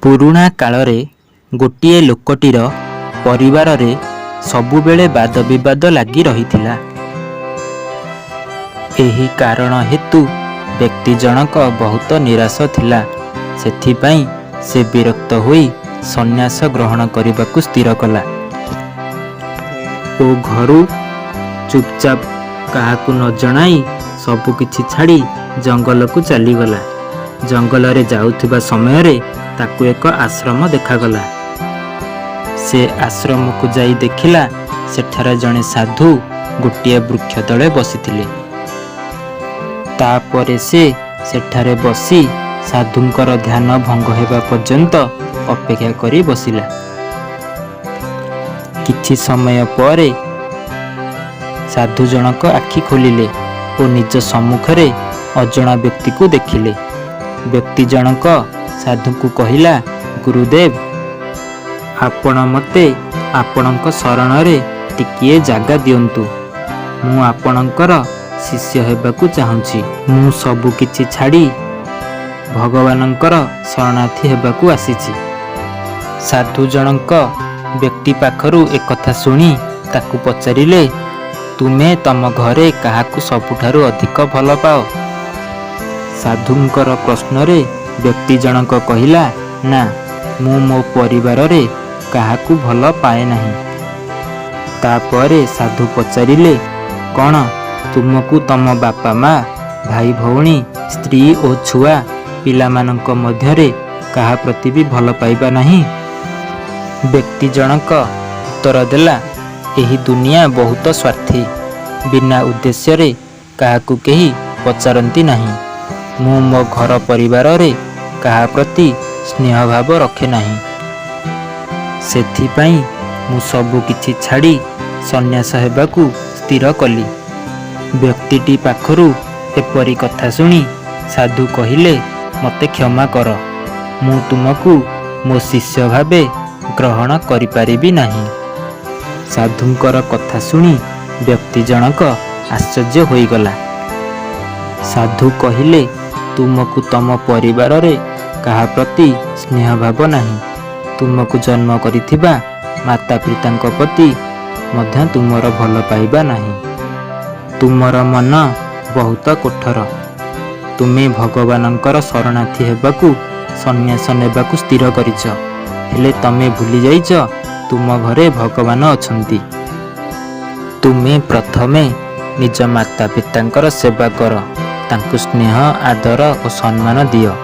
पुरुणा काଳରେ गोटिए लोकटीर परिवाରରେ सबुबेले वाद विवाद लगी रहिथिला। एही कारण हेतु व्यक्ति जनक बहुत निराश थिला। सेथिपाई से विरक्त होई सन्यास ग्रहण करने स्थिर कला ओ घरू चुपचाप काहाकू न जणाई सबुकिछि छाड़ी जंगल को चलीगला। जंगल रे जाउथिबा समय रे ताकू एक आश्रम देखागला। से आश्रम को जाई देखिला सेठारे जणे साधु गोटिए वृक्ष तले बसिथिले। तापरे से सेठारे बसी साधुंकर ध्यान भंग हेबा पर्यंत अपेक्षा करी बसिला। किछि समय परे साधु जनक आखि खोलिले और निज सम्मुखरे अजणा व्यक्ति को देखिले। व्यक्ति जनक साधु को कहिला, गुरुदेव आपण मते आपणक शरण रे टिकिए जागा दियंतु। मु आपणकर शिष्य हेबाकू चाहूँची। मु सबु किछि छाड़ी भगवानंकर शरणार्थी हेबाकू आसीची। साधु जनक व्यक्ति पाखरू एक कथा सुनी ताकू पचारिले, तुमे तम घरे काहाकू सबुठारु अधिक भल पाओ? साधुंकर प्रश्न रे व्यक्ति जनक कहिला, ना मु मो परिवार रे काहाकू भल पाए नहीं। तापरे साधु पचारिले, कौन तुमको तम बापा माँ भाई भौणी स्त्री और छुआ पिला मानक मध्यरे काहा प्रति भी भल पाइबा नहीं? व्यक्ति जनक उत्तर देला, एही दुनिया बहुत स्वार्थी। बिना उद्देश्य रे काहाकू केही पचारंती नहीं। मु मो घर परिवार रे काहा प्रति स्नेह भाव रखे नहीं। सेथिपाई मु सबु किछि छाड़ी सन्यास हेबाकू स्थिर कली। व्यक्तिटी पाखरू एपरी कथा सुनी साधु कहिले, मते क्षमा कर, मु तुमको मो शिष्य भावे ग्रहण करि पारिबी नहीं। साधुंकर कथा सुनी व्यक्ति जनक आश्चर्य होईगला। साधु कहिले, तुमको तम परिवार रे काहा प्रति स्नेह भाव नहीं। तुमको जन्म करिथिबा माता पितांक प्रति मध्य तुमर भल पाइबा नहीं। तुमर मन बहुत कोठर। तुमे भगवानंकर शरणार्थी हेबाकू सन्यास नेबाकू स्थिर करिछ। हेले तमे भूली जाइछ तुम घरे भगवान अछंती। तुमे प्रथमे निज माता पितांकर सेवा कर, तांकु स्नेह आदर और सम्मान दियो।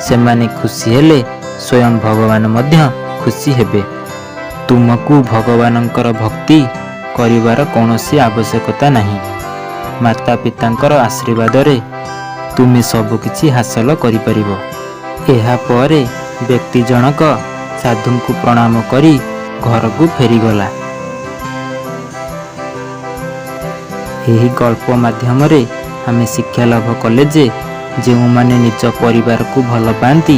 सेमाने खुशी हेले स्वयं भगवान मध्य खुशी हेबे। तुमको भगवानंकर भक्ति करिवार कौनसी आवश्यकता नहीं। माता पितांकर आशीर्वाद रे तुमे सब किछि हासिल करि परिबो। एहा परे व्यक्ति जनक साधु को प्रणाम करी घर को फेरीगला। यही गल्प माध्यम रे आमे शिक्षा लाभ कले जे जो माने निज परिवार को भल पाती,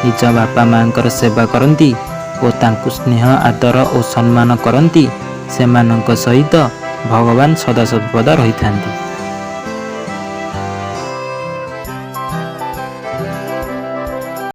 निज बापा माँ सेवा करती और तांकु स्नेह आदर और सम्मान करती, सेमानंक सहित भगवान सदा सर्वदा रही थांती।